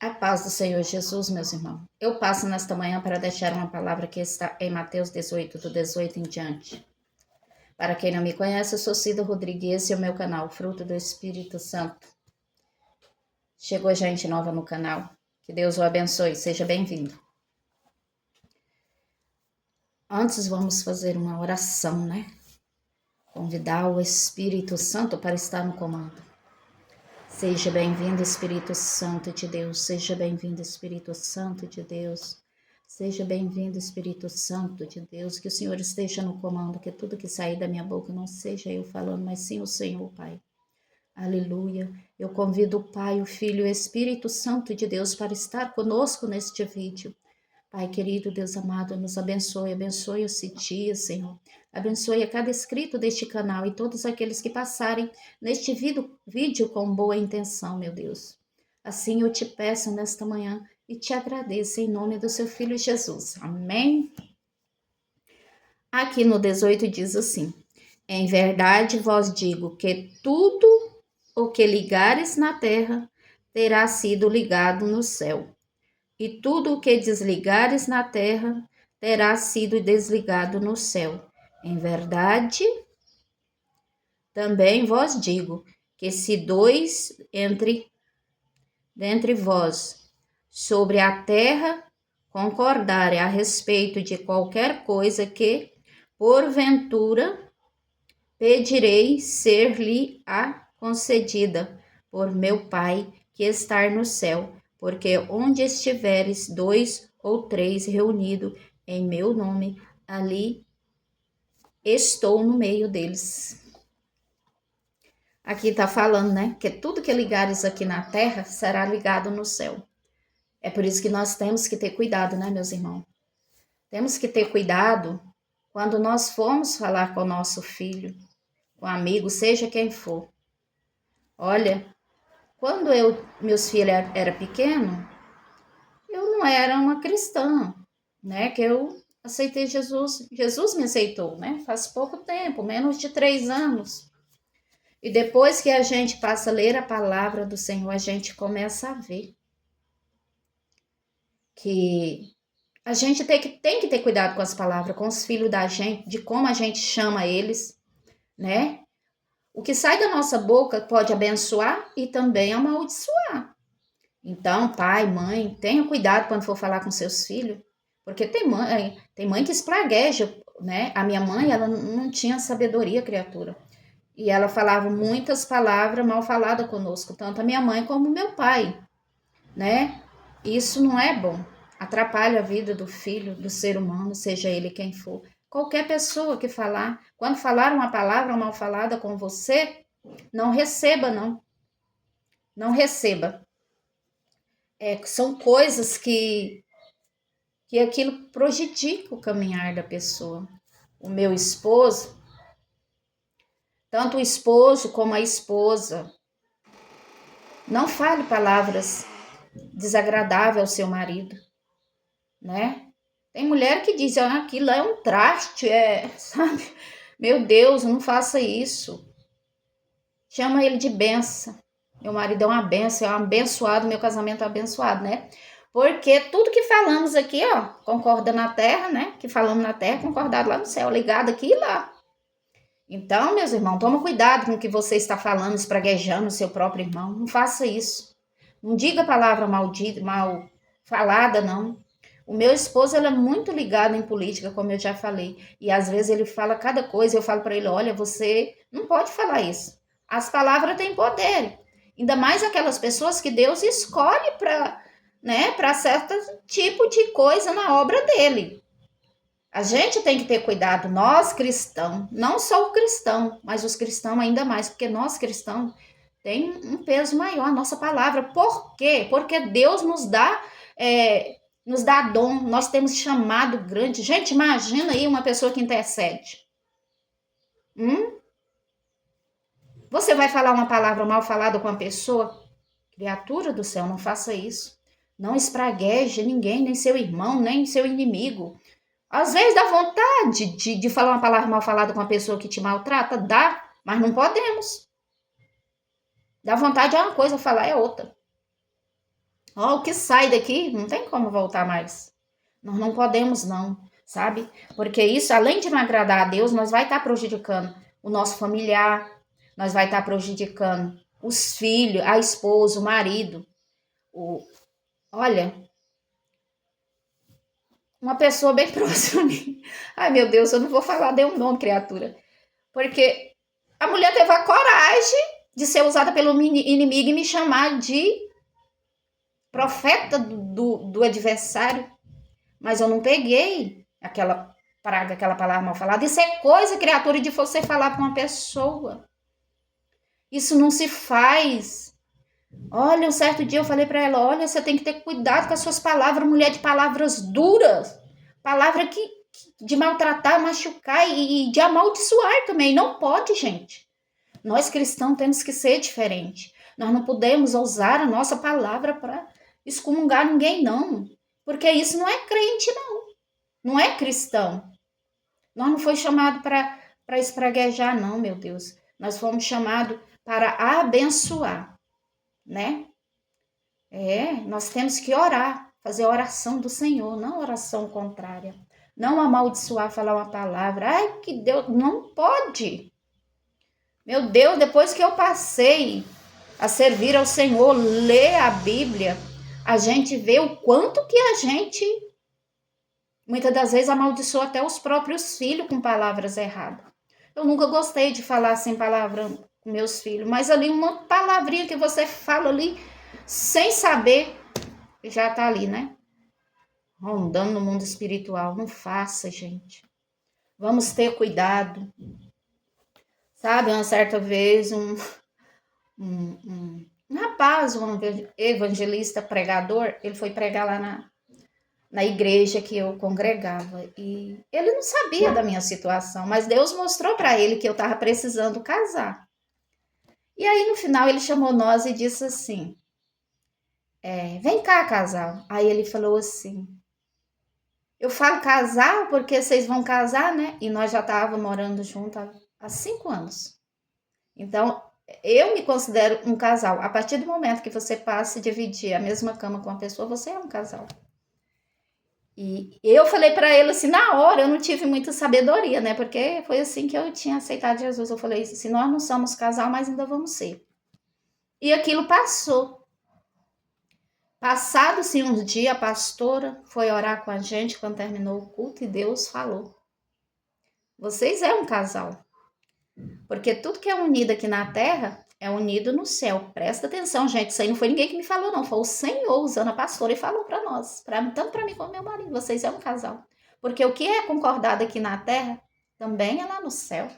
A paz do Senhor Jesus, meus irmãos. Eu passo nesta manhã para deixar uma palavra que está em Mateus 18, do 18 em diante. Para quem não me conhece, eu sou Cida Rodrigues e o meu canal, Fruto do Espírito Santo. Chegou gente nova no canal. Que Deus o abençoe. Seja bem-vindo. Antes vamos fazer uma oração, né? Convidar o Espírito Santo para estar no comando. Seja bem-vindo, Espírito Santo de Deus. Seja bem-vindo, Espírito Santo de Deus. Seja bem-vindo, Espírito Santo de Deus. Que o Senhor esteja no comando, que tudo que sair da minha boca não seja eu falando, mas sim o Senhor, Pai. Aleluia. Eu convido o Pai, o Filho e o Espírito Santo de Deus para estar conosco neste vídeo. Pai querido, Deus amado, nos abençoe esse dia, Senhor. Abençoe a cada inscrito deste canal e todos aqueles que passarem neste vídeo com boa intenção, meu Deus. Assim eu te peço nesta manhã e te agradeço em nome do seu Filho Jesus. Amém? Aqui no 18 diz assim: em verdade vos digo que tudo o que ligares na terra terá sido ligado no céu. E tudo o que desligares na terra terá sido desligado no céu. Em verdade, também vos digo que se dois dentre vós sobre a terra concordarem a respeito de qualquer coisa que, porventura, pedirei ser-lhe-á concedida por meu Pai que está no céu. Porque onde estiveres 2 ou 3 reunidos em meu nome, ali estou no meio deles. Aqui está falando, né? Que tudo que ligares aqui na terra será ligado no céu. É por isso que nós temos que ter cuidado, né, meus irmãos? Temos que ter cuidado quando nós formos falar com o nosso filho, com um amigo, seja quem for. Olha, quando meus filhos eram pequenos, eu não era uma cristã, né? Que eu aceitei Jesus. Jesus me aceitou, né? Faz pouco tempo, menos de 3 anos. E depois que a gente passa a ler a palavra do Senhor, a gente começa a ver que a gente tem que ter cuidado com as palavras, com os filhos da gente, de como a gente chama eles, né? O que sai da nossa boca pode abençoar e também amaldiçoar. Então, pai, mãe, tenha cuidado quando for falar com seus filhos, porque tem mãe que espragueja, né? A minha mãe, ela não tinha sabedoria, criatura. E ela falava muitas palavras mal faladas conosco, tanto a minha mãe como o meu pai, né? Isso não é bom. Atrapalha a vida do filho, do ser humano, seja ele quem for. Qualquer pessoa que falar, quando falar uma palavra mal falada com você, não receba, não. Não receba. São coisas que aquilo prejudica o caminhar da pessoa. O meu esposo, tanto o esposo como a esposa, não fale palavras desagradáveis ao seu marido, né? Tem mulher que diz, aquilo é um traste, sabe? Meu Deus, não faça isso. Chama ele de benção. Meu marido é uma benção, é um abençoado, meu casamento é abençoado, né? Porque tudo que falamos aqui, concorda na terra, né? Que falamos na terra, concordado lá no céu, ligado aqui e lá. Então, meus irmãos, toma cuidado com o que você está falando, espraguejando o seu próprio irmão. Não faça isso. Não diga palavra maldita, mal falada, não. O meu esposo, ele é muito ligado em política, como eu já falei. E às vezes ele fala cada coisa, eu falo para ele, olha, você não pode falar isso. As palavras têm poder. Ainda mais aquelas pessoas que Deus escolhe para, né, para certo tipo de coisa na obra dele. A gente tem que ter cuidado, nós cristãos, não só o cristão, mas os cristãos ainda mais, porque nós cristãos tem um peso maior a nossa palavra. Por quê? Porque Deus nos dá dom, nós temos chamado grande. Gente, imagina aí uma pessoa que intercede. Você vai falar uma palavra mal falada com uma pessoa? Criatura do céu, não faça isso. Não espragueje ninguém, nem seu irmão, nem seu inimigo. Às vezes dá vontade de falar uma palavra mal falada com uma pessoa que te maltrata, dá, mas não podemos. Dá vontade é uma coisa, falar é outra. Ó, o que sai daqui não tem como voltar mais. Nós não podemos não, sabe? Porque isso, além de não agradar a Deus, nós vai estar prejudicando o nosso familiar, nós vai estar prejudicando os filhos, a esposa, o marido. O... Olha, uma pessoa bem próxima a mim. Ai, meu Deus, eu não vou falar, dê um nome, criatura. Porque a mulher teve a coragem de ser usada pelo inimigo e me chamar de profeta do adversário. Mas eu não peguei aquela praga, aquela palavra mal falada. Isso é coisa, criatura, de você falar para uma pessoa. Isso não se faz. Olha, um certo dia eu falei para ela, olha, você tem que ter cuidado com as suas palavras, mulher de palavras duras. Palavra que de maltratar, machucar e de amaldiçoar também. Não pode, gente. Nós cristãos temos que ser diferente. Nós não podemos usar a nossa palavra para excomungar ninguém, não. Porque isso não é crente, não. Não é cristão. Nós não foi chamado para espraguejar, não, meu Deus. Nós fomos chamados para abençoar, né? Nós temos que orar, fazer a oração do Senhor, não oração contrária. Não amaldiçoar, falar uma palavra. Ai, que Deus, não pode. Meu Deus, depois que eu passei a servir ao Senhor, ler a Bíblia, a gente vê o quanto que a gente, muitas das vezes, amaldiçoa até os próprios filhos com palavras erradas. Eu nunca gostei de falar sem palavra com meus filhos, mas ali uma palavrinha que você fala ali, sem saber, já tá ali, né? Rondando no mundo espiritual. Não faça, gente. Vamos ter cuidado. Sabe, uma certa vez, um rapaz, um evangelista, pregador, ele foi pregar lá na igreja que eu congregava. E ele não sabia da minha situação, mas Deus mostrou para ele que eu estava precisando casar. E aí, no final, ele chamou nós e disse assim, vem cá, casal. Aí ele falou assim, eu falo casal porque vocês vão casar, né? E nós já estávamos morando juntos há 5 anos. Então, eu me considero um casal. A partir do momento que você passa a dividir a mesma cama com uma pessoa, você é um casal. E eu falei para ele assim, na hora eu não tive muita sabedoria, né? Porque foi assim que eu tinha aceitado Jesus. Eu falei assim, nós não somos casal, mas ainda vamos ser. E aquilo passou. Passado-se uns dias, a pastora foi orar com a gente quando terminou o culto e Deus falou, vocês é um casal. Porque tudo que é unido aqui na terra é unido no céu. Presta atenção, gente. Isso aí não foi ninguém que me falou, não. Foi o Senhor usando a pastora e falou para nós. Tanto para mim como meu marido. Vocês é um casal. Porque o que é concordado aqui na terra também é lá no céu.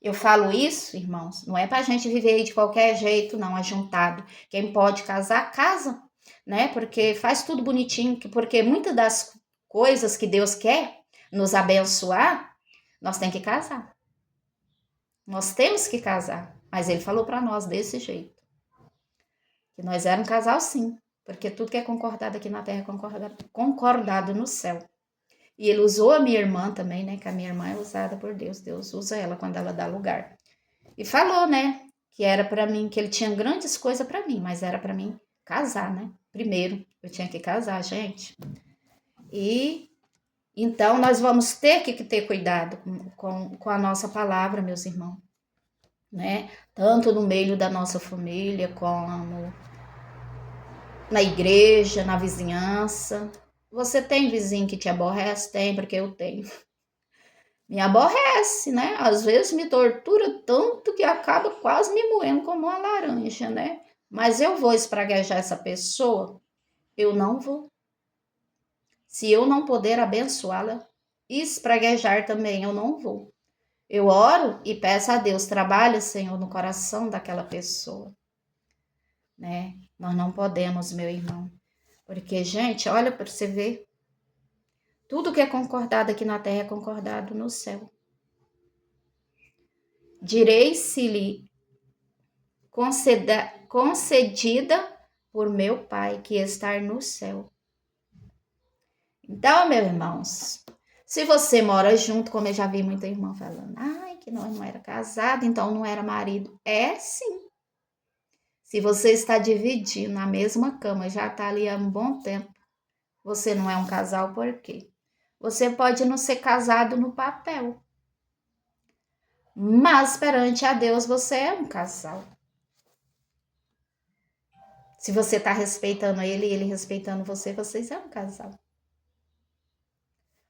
Eu falo isso, irmãos, não é pra gente viver de qualquer jeito, não, ajuntado. Quem pode casar, casa, né? Porque faz tudo bonitinho. Porque muitas das coisas que Deus quer nos abençoar, nós temos que casar. Nós temos que casar, mas ele falou para nós desse jeito. Que nós éramos um casal sim, porque tudo que é concordado aqui na terra é concordado no céu. E ele usou a minha irmã também, né? Que a minha irmã é usada por Deus. Deus usa ela quando ela dá lugar. E falou, né? Que era para mim, que ele tinha grandes coisas para mim, mas era para mim casar, né? Primeiro, eu tinha que casar, gente. E então nós vamos ter que ter cuidado com a nossa palavra, meus irmãos, né? Tanto no meio da nossa família, como na igreja, na vizinhança. Você tem vizinho que te aborrece? Tem, porque eu tenho. Me aborrece, né? Às vezes me tortura tanto que acaba quase me moendo como uma laranja, né? Mas eu vou espraguejar essa pessoa? Eu não vou. Se eu não puder abençoá-la, espraguejar também eu não vou. Eu oro e peço a Deus, trabalhe, Senhor, no coração daquela pessoa, né? Nós não podemos, meu irmão. Porque, gente, olha para você ver. Tudo que é concordado aqui na terra é concordado no céu. Direi-se-lhe concedida por meu Pai que está no céu. Então, meus irmãos, se você mora junto, como eu já vi muita irmã falando, ai, que nós não era casado, então não era marido. É sim. Se você está dividindo a mesma cama, já está ali há um bom tempo, você não é um casal, por quê? Você pode não ser casado no papel, mas perante a Deus você é um casal. Se você está respeitando ele e ele respeitando você, vocês é um casal.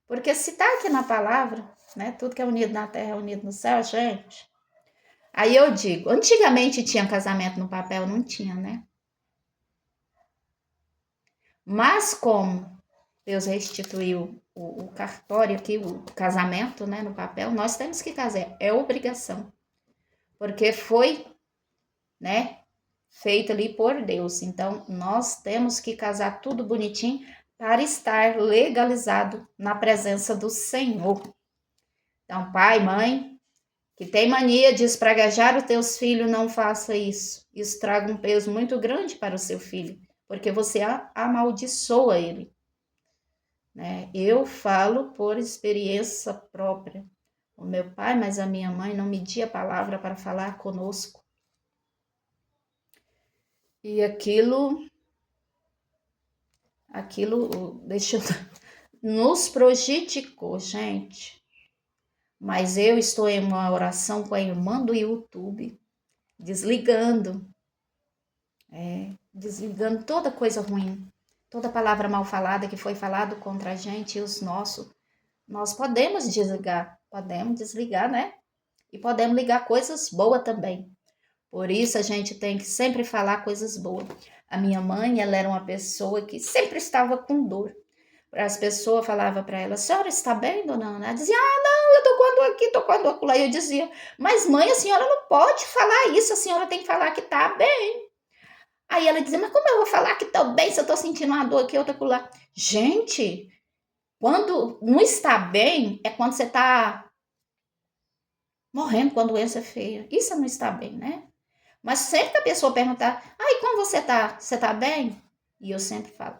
Porque se está aqui na palavra, né? Tudo que é unido na terra é unido no céu, gente. Aí eu digo, antigamente tinha casamento no papel, não tinha, né? Mas como Deus restituiu o cartório aqui, o casamento, né, no papel, nós temos que casar, é obrigação. Porque foi, né, feito ali por Deus. Então, nós temos que casar tudo bonitinho para estar legalizado na presença do Senhor. Então, pai, mãe, que tem mania de espraguejar os teus filhos, não faça isso. Isso traga um peso muito grande para o seu filho, porque você amaldiçoa ele. Né? Eu falo por experiência própria. O meu pai, mas a minha mãe não media a palavra para falar conosco. E aquilo deixa, nos prejudicou, gente. Mas eu estou em uma oração com a irmã do YouTube, desligando toda coisa ruim, toda palavra mal falada que foi falado contra a gente e os nossos. Nós podemos desligar, né? E podemos ligar coisas boas também. Por isso a gente tem que sempre falar coisas boas. A minha mãe, ela era uma pessoa que sempre estava com dor. As pessoas falavam para ela, a senhora está bem, dona Ana? Ela dizia, não, eu tô com a dor aqui, tô com a dor lá. E eu dizia, mas mãe, a senhora não pode falar isso, a senhora tem que falar que tá bem. Aí ela dizia, mas como eu vou falar que tô bem se eu tô sentindo uma dor aqui, outra lá? Gente, quando não está bem, é quando você tá morrendo com a doença feia. Isso não está bem, né? Mas sempre que a pessoa perguntar, como você tá? Você tá bem? E eu sempre falo,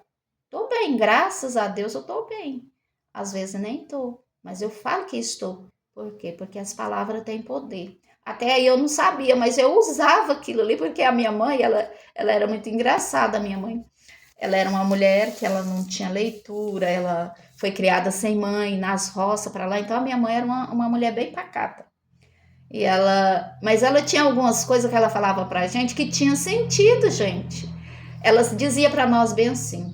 tô bem, graças a Deus eu tô bem. Às vezes nem tô, mas eu falo que estou. Por quê? Porque as palavras têm poder. Até aí eu não sabia, mas eu usava aquilo ali, porque a minha mãe, ela era muito engraçada, a minha mãe. Ela era uma mulher que ela não tinha leitura, ela foi criada sem mãe, nas roças para lá, então a minha mãe era uma mulher bem pacata. Mas ela tinha algumas coisas que ela falava pra gente que tinha sentido, gente. Ela dizia para nós bem assim: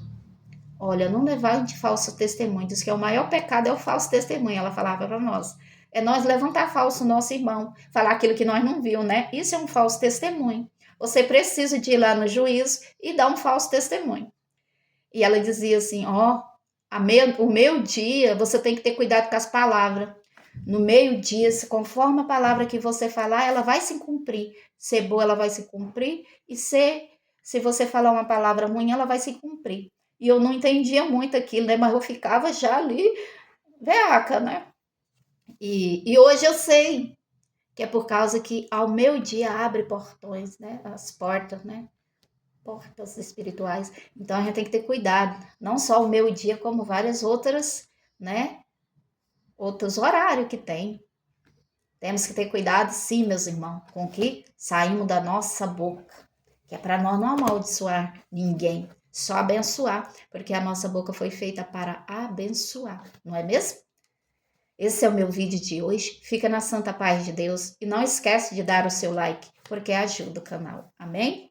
olha, não levar de falso testemunho, diz que é o maior pecado é o falso testemunho, ela falava para nós. É nós levantar falso nosso irmão, falar aquilo que nós não viu, né? Isso é um falso testemunho. Você precisa de ir lá no juízo e dar um falso testemunho. E ela dizia assim: o meu dia, você tem que ter cuidado com as palavras. No meio-dia, conforme a palavra que você falar, ela vai se cumprir. Ser boa, ela vai se cumprir. E se você falar uma palavra ruim, ela vai se cumprir. E eu não entendia muito aquilo, né? Mas eu ficava já ali, veaca, né? E hoje eu sei que é por causa que ao meu dia abre portões, né? As portas, né? Portas espirituais. Então a gente tem que ter cuidado. Não só o meu dia, como várias outras, né? Outros horários que tem. Temos que ter cuidado, sim, meus irmãos, com o que saímos da nossa boca, que é para nós não amaldiçoar ninguém, só abençoar, porque a nossa boca foi feita para abençoar, não é mesmo? Esse é o meu vídeo de hoje. Fica na santa paz de Deus e não esquece de dar o seu like, porque ajuda o canal. Amém?